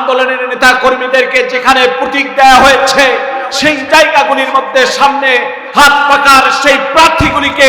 আন্দোলনের নেতা কর্মীদেরকে যেখানে প্রতীক দেওয়া হয়েছে সেই জায়গাগুলির মধ্যে সামনে হাত পাকার সেই প্রার্থীগুলিকে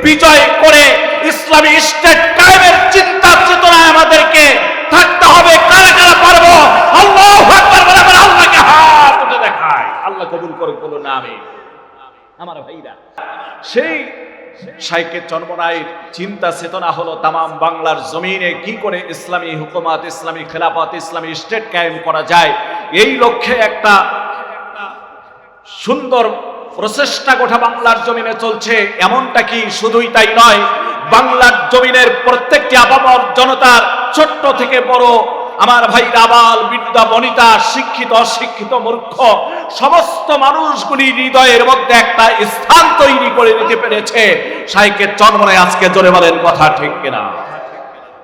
বিজয় করে ইসলামী স্টেট কায়েমের চিন্তা চেতনায় আমাদেরকে থাকতে হবে। কারা কারা পারবো? আল্লাহু আকবার বলে আল্লাহকে হাত উঠে দেখায়। আল্লাহ কবুল করুক, বলুন আমিন। আমার ভাইরা, সেই শাইখে চরমনাইর চিন্তা চেতনা হলো তামাম বাংলার জমিনে কি করে ইসলামী হুকুমত, ইসলামী খেলাফত, ইসলামী স্টেট কায়েম করা যায়, এই লক্ষ্যে একটা সুন্দর প্রচেষ্টা গোটা বাংলার জমিনে চলছে। এমনটা কি শুধুই তাই নয়, বাংলার জমিনের প্রত্যেকটি আপামর জনতার ছোট্ট থেকে বড় আমার ভাই আবাল বৃদ্ধা বনিতা, শিক্ষিত অশিক্ষিত মূর্খ সমস্ত মানুষগুলি হৃদয়ের মধ্যে একটা স্থান তৈরি করে নিতে পেরেছে শাইখে চরমনাই। আজকে জোরে বলেন কথা ঠিক কিনা?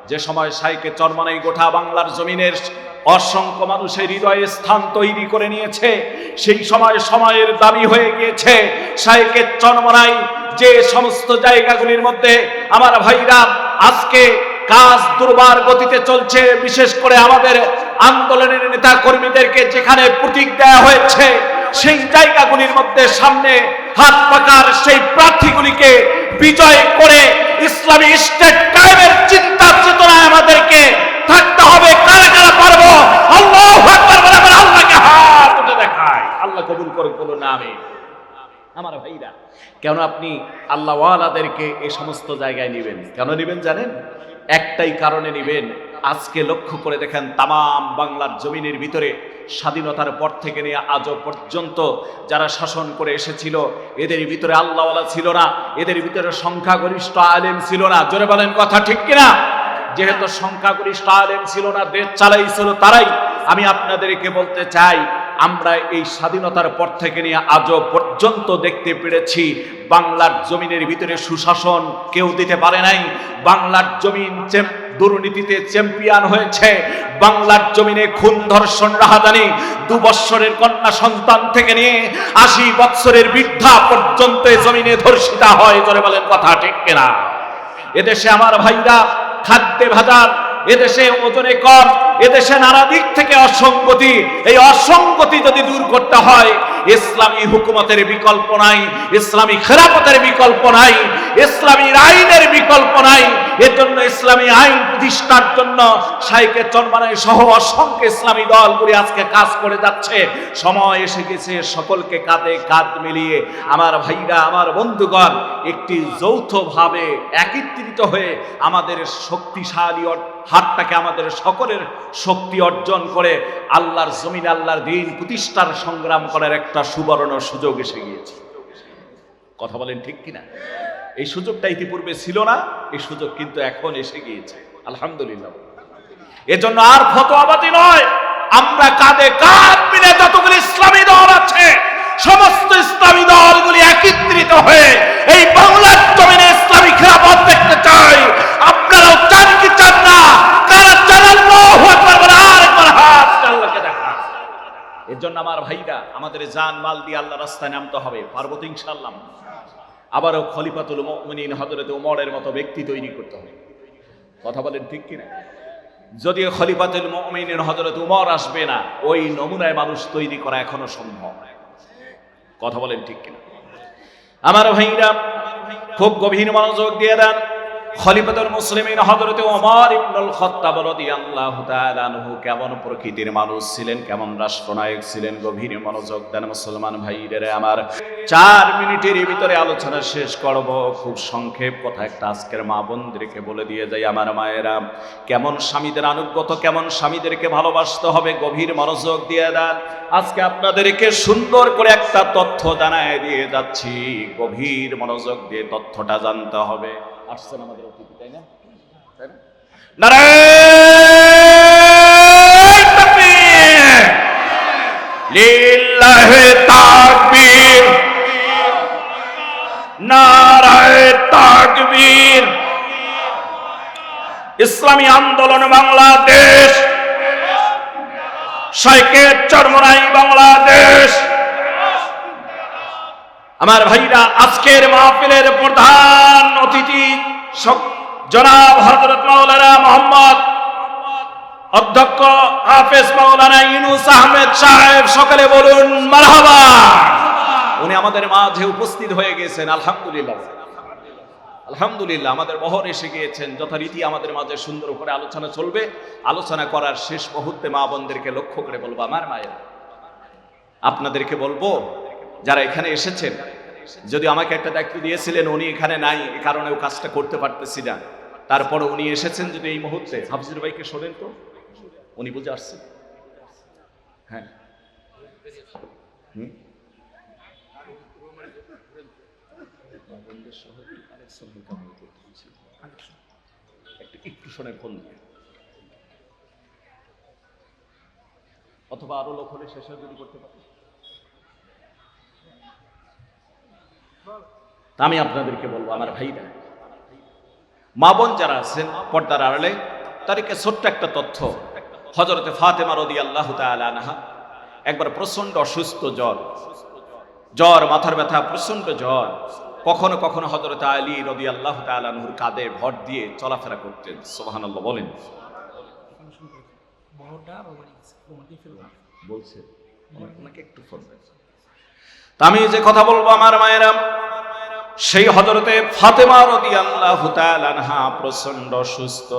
যে সময় শাইখে চরমনাই গোটা বাংলার জমিনের অসংখ্য মানুষের হৃদয়ে স্থান তৈরি করে নিয়েছে, সেই সময় সময়ের দাবি হয়ে গিয়েছে শাইখে চরমনাই যে সমস্ত জায়গাগুলির মধ্যে আমার ভাইরা আজকে কাজ দুর্বার গতিতে চলছে, বিশেষ করে আমাদের আন্দোলনের নেতা কর্মীদেরকে যেখানে প্রতীক দেওয়া হয়েছে সেই জায়গাগুলির মধ্যে সামনে হাত পাকার সেই প্রার্থীগুলিকে বিজয় করে ইসলামী স্টেট কায়েমের চিন্তা চেতনায় আমাদেরকে থাকতে হবে। কারা কারা পারবো? আল্লাহু আকবার বলে আল্লাহকে হাত উঠে দেখায়। আল্লাহ কবুল করুক, বলুন আমিন। আমার ভাইরা, কেন আপনি আল্লাহওয়ালাদেরকে এই সমস্ত জায়গায় নেবেন? কেন নেবেন জানেন? একটাই কারণে নেবেন। আজকে লক্ষ্য করে দেখেন তামাম বাংলার জমিনের ভিতরে স্বাধীনতার পর থেকে নিয়ে আজও পর্যন্ত যারা শাসন করে এসেছিল এদের ভিতরে আল্লাহওয়ালা ছিল না, এদের ভিতরে সংখ্যাগরিষ্ঠ আলেম ছিল না। জোরে বলেন কথা ঠিক কিনা? যেহেতু সংখ্যাগরিষ্ঠ আলেম ছিল না, দেশ চালাইছিল তারাই। আমি আপনাদেরকে বলতে চাই, আমরা এই স্বাধীনতার পর থেকে নিয়ে আজও পর্যন্ত দেখতে পেরেছি বাংলার জমিনের ভিতরে সুশাসন কেউ দিতে পারে নাই। বাংলার জমিন দুর্নীতিতে চ্যাম্পিয়ন হয়েছে। বাংলার জমিনে খুন, ধর্ষণ, রাহাজানি 2 বৎসরের কন্যা সন্তান থেকে নিয়ে 80 বৎসরের বৃদ্ধা পর্যন্ত জমিনে ধর্ষিতা হয়। জোরে বলেন কথা ঠিক কিনা? এদেশে আমার ভাইরা খাদ্যে ভেজাল, এদেশে ওজনে কম, এদেশে নানা দিক থেকে অসঙ্গতি। এই অসঙ্গতি যদি দূর করতে হয়, ইসলামী হুকুমতের বিকল্প নাই, ইসলামী খেলাফতের বিকল্প নাই, ইসলামী আইনের বিকল্প নাই। এর জন্য ইসলামী আইন প্রতিষ্ঠার জন্য শাইখে চরমনাই সহ অসংখ্য ইসলামী দলগুলি আজকে কাজ করে যাচ্ছে। সময় এসে গেছে সকলকে কাঁধে কাঁধ মিলিয়ে আমার ভাইরা, আমার বন্ধুগণ, একটি যৌথভাবে একত্রিত হয়ে আমাদের শক্তিশালী হাতটাকে আমাদের সকলের শক্তি অর্জন করে আল্লাহর জমিন, আল্লাহর দ্বীন প্রতিষ্ঠার সংগ্রাম করার একটা সুবর্ণ সুযোগ এসে গিয়েছে। কথা বলেন ঠিক কিনা? এই সুযোগটা ইতিপূর্বে ছিল না, এই সুযোগ কিন্তু এখন এসে গিয়েছে, আলহামদুলিল্লাহ। এজন্য আর ফতোয়াবাজি নয়, আমরা কাঁধে কাঁধ মিলে যতগুলি ইসলামী দল আছে সমস্ত ইসলামী দলগুলি একত্রিত হয়ে এই বাংলার জমিনে ইসলামী খেলাফত দেখতে চাই। আপনারাও চান কি চান না? কারা চান? আল্লাহু আকবার বলে আরেকবার হাত আল্লাহকে দেখা। এর জন্য আমার ভাইরা, আমাদের জান মাল দিয়ে আল্লাহর রাস্তায় নামতে হবে। পারবো তো ইনশাআল্লাহ। আবারও খলিফাতুল মুমিনিন হযরত ওমরের মতো ব্যক্তি তৈরি করতে হবে। কথা বলেন ঠিক কিনা? যদিও খলিফাতুল মুমিনিন হযরত ওমর আসবে না, ওই নমুনায় মানুষ তৈরি করা এখনো সম্ভব। কথা বলেন ঠিক কিনা? আমার ভাইরা, খুব গভীর মনোযোগ দিয়ে দেন। খলিফাতুল মুসলিমিন হযরত ওমর ইবনুল খাত্তাব রাদিয়াল্লাহু তাআলা আনহু কেমন প্রকৃতির মানুষ ছিলেন, কেমন রাষ্ট্রনায়ক ছিলেন, গভীর মনোযোগ দেন মুসলমান ভাইরা আমার। 4 মিনিটের ভিতরে আলোচনা শেষ করব। খুব সংক্ষেপ কথা একটা আজকের মা বোনদেরকে বলে দিয়ে যাই। আমার মায়েরা, কেমন স্বামীদের আনুগত্য, কেমন স্বামীদেরকে ভালোবাসতে হবে, গভীর মনোযোগ দিয়ে দেন। আজকে আপনাদেরকে সুন্দর করে একটা তথ্য জানায় দিয়ে যাচ্ছি, গভীর মনোযোগ দিয়ে তথ্যটা জানতে হবে। আসছেন আমাদের অতিথি, তাই না? নারায়ে তাকবীর, লিল্লাহি তাকবীর, নারায়ে তাকবীর। ইসলামী আন্দোলন বাংলাদেশ, শাইখে চরমনাই বাংলাদেশ। আমার ভাইরা, আজকের মাহফিলের প্রধান অতিথি জনাব হযরত মাওলানা মোহাম্মদ অধ্যক্ষ হাফেজ মাওলানা ইউনুস আহমেদ সাহেব, সকলে বলুন মারহাবা। উনি আমাদের মাঝে উপস্থিত হয়ে গেছেন, আলহামদুলিল্লাহ। আলহামদুলিল্লাহ, আমাদের বহর এসে গিয়েছেন। যথারীতি আমাদের মাঝে সুন্দর করে আলোচনা চলবে। আলোচনা করার শেষ মুহূর্তে মা বোনদেরকে লক্ষ্য করে বলবো, আমার মায়ের, আপনাদেরকে বলবো, যারা এখানে এসেছেন, যদি আমাকে একটা দায়িত্ব দিয়েছিলেন, উনি এখানে নাই, এই কারণে ও কাজটা করতে পারতেছি না, তারপরে উনি এসেছেন, যদি এই মুহূর্তে হাফিজুর ভাইকে শোনেন তো, উনি বুঝে আসছেন। হ্যাঁ, একটু শোনে ফোন দিয়ে, অথবা আরো লোক হলে শেষে যদি করতে পারি। আমি আপনাদেরকে বলবো, আমার ভাইরা, মা বোন যারা আছেন পর্দার আড়ালে, তাদেরকে ছোট্ট একটা তথ্য। হযরতে ফাতেমা রাদিয়াল্লাহু তাআলা আনহা একবার প্রচন্ড অসুস্থ, জ্বর, মাথার ব্যথা, প্রচন্ড জ্বর। কখনো কখনো হযরতে আলী রাদিয়াল্লাহু তাআলা আনহুর কাঁধে ভর দিয়ে চলাফেরা করতেন। সুবহানাল্লাহ বলেন। বলছে ওনাকে একটু ফোন দেন। আমি যে কথা বলবো, আমার মায়েরা, সেই হযরতে ফাতেমা রাদিয়াল্লাহু তাআলা আনহা প্রচন্ড অসুস্থ।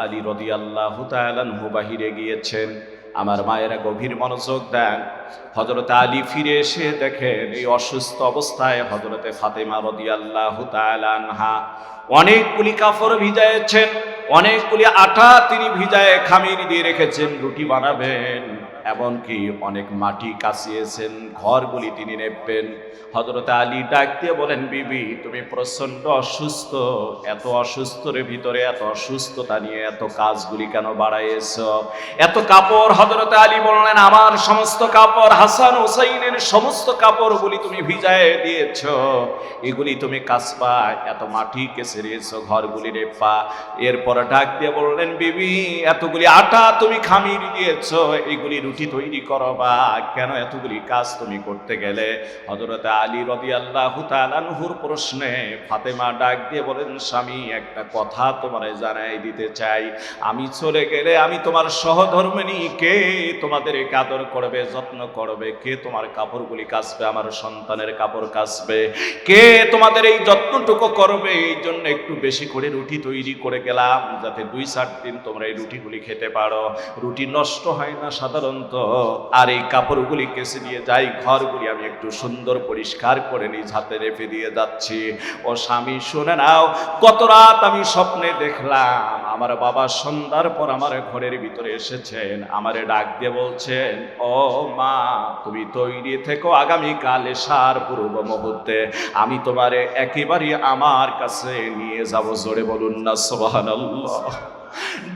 আলী রাদিয়াল্লাহু তাআলা আনহু বাহিরে গিয়েছেন। আমার মায়েরা গভীর মনোযোগ দেন। হযরতে আলী ফিরে এসে দেখেন এই অসুস্থ অবস্থায় হযরতে ফাতেমা রাদিয়াল্লাহু তাআলা আনহা অনেকগুলি কাপড় ভিজাইছেন, অনেকগুলি আটা তিনি ভিজায় খামির দিয়ে রেখেছেন, রুটি বানাবেন, এমনকি অনেক মাটি কাছিয়েছেন, ঘরগুলি তিনি নেবেন। হযরতে আলী ডাক দিয়ে বলেন, বিবি, তুমি প্রচন্ড অসুস্থ, এত অসুস্থর ভিতরে এত অসুস্থতা নিয়ে এত কাজগুলি কেন বাড়াইছ? এত কাপড়? হযরতে আলী বললেন, আমার সমস্ত কাপড়, হাসান হুসাইনের সমস্ত কাপড়গুলি তুমি ভিজায় দিয়েছ, এগুলি তুমি কাচবা, এত মাটি কেচে দিয়েছ, ঘরগুলি রেপা। এরপর ডাক দিয়ে বললেন, বিবি, এতগুলি আটা তুমি খামির দিয়েছ, এগুলি রুটি তৈরি করবা, কেন এতগুলি কাজ তুমি করতে গেলে? হযরতে আলী রাদিয়াল্লাহু তাআলা আনহুর প্রশ্নে ফাতেমা ডাক দিয়ে বলেন, স্বামী, একটা কথা তোমারে জানাই দিতে চাই, আমি চলে গেলে আমি তোমার সহধর্মিণী, কে তোমাদের আদর করবে, যত্ন করবে? কে তোমার কাপড়গুলি কাচবে, আমার সন্তানের কাপড় কাচবে? কে তোমাদের এই যত্নটুকু করবে? এই জন্য একটু বেশি করে রুটি তৈরি করে গেলাম, যাতে 2-4 দিন তোমরা এই রুটিগুলি খেতে পারো। রুটি নষ্ট হয় না সাধারণত, আর এই কাপড়গুলি কেচে দিয়ে যাই, ঘরগুলি আমি একটু সুন্দর পরিষ্কার করে নিজ হাতে রেখে দিয়ে যাচ্ছি। ও স্বামী, শুনে নাও, গত রাত আমি স্বপ্নে দেখলাম আমার বাবা সন্ধ্যার পর আমার ঘরের ভিতরে এসেছেন, আমারে ডাক দিয়ে বলছেন, ও মা, তুমি তৈরি থেকো, আগামীকাল এশার পূর্ব মুহূর্তে আমি তোমারে একেবারে আমার কাছে নিয়ে যাব। জোরে বলুন না সুবহানাল্লাহ।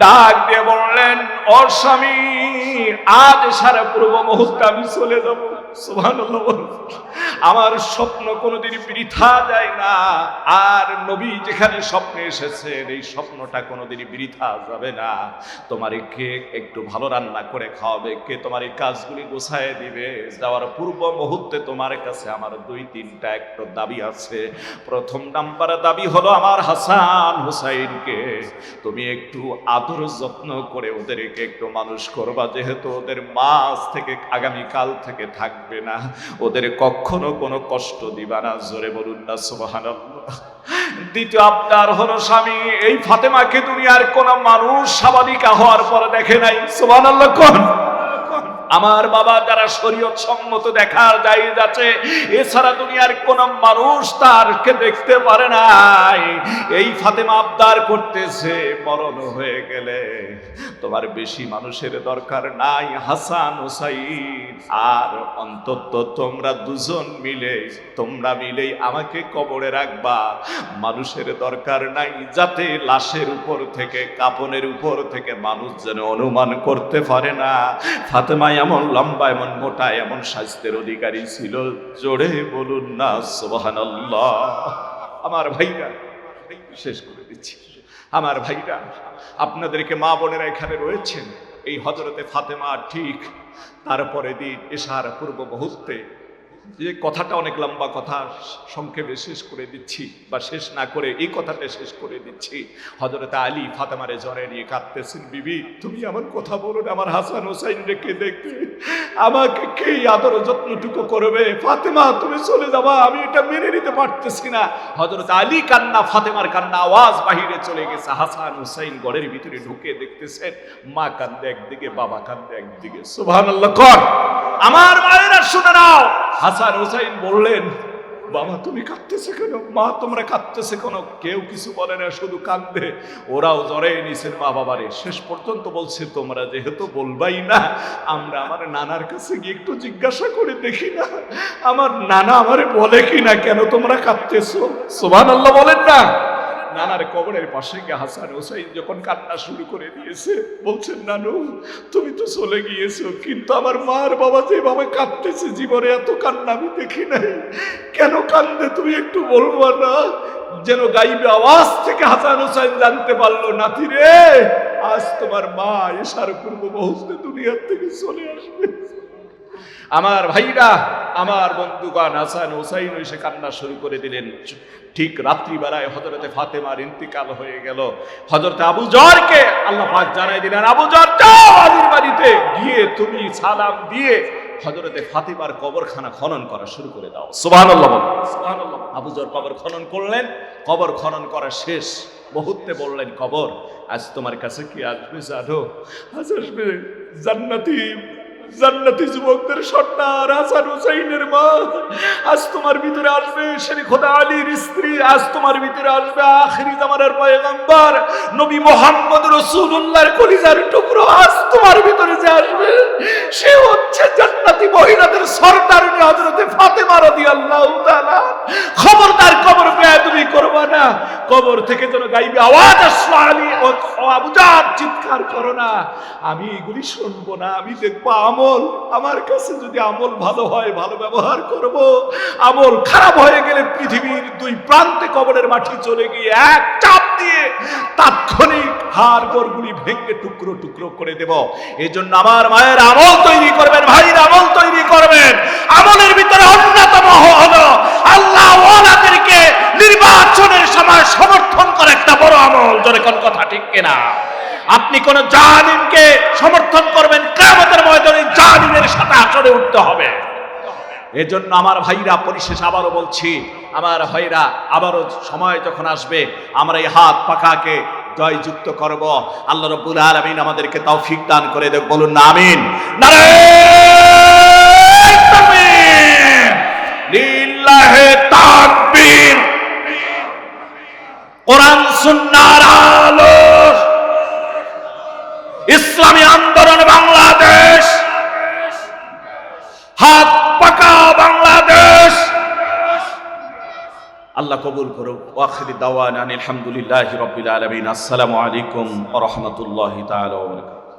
ডাক দিয়ে বললেন, ও স্বামী, আজ সারা পূর্ব মুহূর্তে আমি চলে যাব। সুবহানাল্লাহ। আমার স্বপ্ন কোনোদিন বৃথা যায় না, আর নবী যেখানে স্বপ্নে এসেছেন, এই স্বপ্নটা কোনোদিন বৃথা যাবে না। তোমারে কে একটু ভালো রান্না করে খাওয়াবে, কে তোমার এই কাজগুলি গোছায় দিবে? যাওয়ার পূর্ব মুহূর্তে তোমার কাছে আমার 2-3টা একটু দাবি আছে। প্রথম নাম্বার দাবি হলো, আমার হাসান হুসাইনকে তুমি একটু আদর যত্ন করে ওদেরকে একটু মানুষ করবা, যেহেতু ওদের মাঝ থেকে আগামীকাল থেকে থাকবে না, ওদের কখনো কোনো কষ্ট দিবা না। জোরে বলুন না সুবহানাল্লাহ। দ্বিতীয় আবদার হলো, স্বামী, এই ফাতেমাকে দুনিয়ার কোন মানুষ সাবালিকা হওয়ার পরে দেখে নাই। সুবহানাল্লাহ। কোন আমার বাবা যারা শরীয়ত সম্মত দেখার জায়েজ আছে, এছাড়া দুনিয়ার কোন মানুষ তারকে দেখতে পারে নাই। এই ফাতেমা আবদার করতেছে, মরণ হয়ে গেলে তোমার বেশি মানুষের দরকার নাই, হাসান হুসাইন আর অন্তত তোমরা দুজন তোমরা মিলেই আমাকে কবরে রাখবা। মানুষের দরকার নাই, যাতে লাশের উপর থেকে, কাফনের উপর থেকে মানুষ যেন অনুমান করতে পারে না ফাতেমা এমন লম্বা, এমন মোটা, এমন স্বাস্থ্যের অধিকারী ছিল। জোরে বলুন না সুবহানাল্লাহ। আমার ভাইরা, শেষ করে দিচ্ছি, আমার ভাইরা, আপনাদেরকে মা বোনেরা এখানে রয়েছেন, এই হযরতে ফাতেমা ঠিক তারপরে দিন এশার পূর্ব মুহূর্তে যে কথাটা অনেক লম্বা কথা, সংক্ষেপে শেষ করে দিচ্ছি, বা শেষ না করে এই কথাটা শেষ করে দিচ্ছি। হযরত আলী ফাতেমারে জ্বরে নিয়ে কাঁদতেছেন, বিবি তুমি আমার কথা বলো না, আমার হাসান হোসেন রেখে দেখবে, আমাকে কে আদর যত্নটুকু করবে? ফাতেমা তুমি চলে যাবা, আমি এটা মেনে নিতে পারতেছি না। হযরত আলী কান্না, ফাতেমার কান্না আওয়াজ বাহিরে চলে গেছে। হাসান হোসেন ঘরের ভিতরে ঢুকে দেখতেছেন মা কান্দে একদিকে, বাবা কান্দে একদিকে। সুবহানাল্লাহ কর। আমার মায়েরা শুনে নাও, হাসান হোসেন বললেন, বাবা তুমি কাঁদতেছে কেন? মা তোমরা কাঁদতেছে কেন? কেউ কিছু বলে না, শুধু কান্দে। ওরাও জ্বরে নিছেন মা বাবারে। শেষ পর্যন্ত বলছে, তোমরা যেহেতু বলবাই না, আমরা আমার নানার কাছে গিয়ে একটু জিজ্ঞাসা করে দেখি না, আমার নানা আমারে বলে কিনা কেন তোমরা কাঁদতেছো। সুবহানাল্লাহ বলেন না। নানার কবরের পাশে গিয়ে হাসান হোসেন যখন কান্না শুরু করে দিয়েছে, বলছেন, নানু তুমি তো চলে গিয়েছো, কিন্তু আমার মার বাবা যেভাবে কাঁদতেছে, জীবনে এত কান্না আমি দেখি নাই। কেন কান্দে তুমি একটু বলবো না? যেন গাইবে আওয়াজ থেকে হাসান হোসেন জানতে পারলো, নাতি রে আজ তোমার মা এশার পূর্ব মুহূর্তে দুনিয়ার থেকে চলে আসবে। আমার ভাইরা, আমার বন্ধুগণ, হাসান হোসেন এসে কান্না শুরু করে দিলেন। ঠিক রাত্রিবেলায় হযরতে ফাতেমার ইন্তিকাল হয়ে গেল। হযরতে আবু যরকে আল্লাহ পাক জানাই দিলেন, আবু যর যাও আলীর বাড়িতে গিয়ে তুমি সালাম দিয়ে হযরতে ফাতেমার কবরখানা খনন করা শুরু করে দাও। সুবহানাল্লাহ বল। সুবহানাল্লাহ। আবু যর কবর খনন করলেন। কবর খনন করা শেষ মুহূর্তে বললেন, কবর আজ তোমার কাছে কি আসবে জানো? আজ আসবে জান্নাতি জান্নাতি যুবকদের সর্দার হাসান হোসেনের মা। আজ তোমার ভিতরে আসবে শেরে খোদা আলীর স্ত্রী। আজ তোমার ভিতরে আসবে আখিরি জামানার পয়গম্বর নবী মুহাম্মদ রাসূলুল্লাহর কলিজার টুকরো। আজ তোমার ভিতরে যে আসবে সে হচ্ছে জান্নাতি মহিলাদের সর্দারিনী হযরতে ফাতেমা রাদিয়াল্লাহু তাআলা। খবরদার কবর বেয়াদবি করবা না। কবর থেকে যেন গাইবে আওয়াজ আসলো, আলী ও আবু যর চিৎকার করো না, আমি এগুলি শুনবো না। আমি দেখবো আমল, আমার কাছে যদি আমল ভালো হয় ভালো ব্যবহার করব, আমল খারাপ হয়ে গেলে পৃথিবীর দুই প্রান্তে কবরের মাটি চলে গিয়ে এক চাপ দিয়ে তাৎক্ষণিক হাড় গোড়গুলি ভেঙে টুকরো টুকরো করে দেব। এই জন্য আমার মায়ের আমল তৈরি করবেন, ভাইয়ের আমল তৈরি করবেন। আমলের ভিতরে অন্যতম হলো আল্লাহ ওয়ালাদেরকে নির্বাচনের সময় সমর্থন করে একটা বড় আমল। জোরে কোন কথা ঠিক কিনা? আপনি কোন জালিমকে সমর্থন করবেন, কিয়ামতের ময়দানে জালিমের সাথে আসরে উঠতে হবে। এজন্য আমার ভাইরা, পরিশেষে আবারও বলছি, আমার ভাইরা, আবারও সময় যখন আসবে আমরা এই হাত পাখাকে জয়যুক্ত করব। আল্লাহ রাব্বুল আলামিন আমাদেরকে তৌফিক দান করে দেন, বলুন না আমিন। নারে তাকবীর, লিল্লাহি তাকবীর। কোরআন সুন্নাহর আলো, ইসলামী আন্দোলন বাংলাদেশ, হাত পাকা বাংলাদেশ। আল্লাহ কবুল করুক। ওয়াখির দাওয়ানা আলহামদুলিল্লাহি রাব্বিল আলামিন। আসসালামু আলাইকুম ওয়া রাহমাতুল্লাহি তাআলা ওয়া বারাকাতুহু।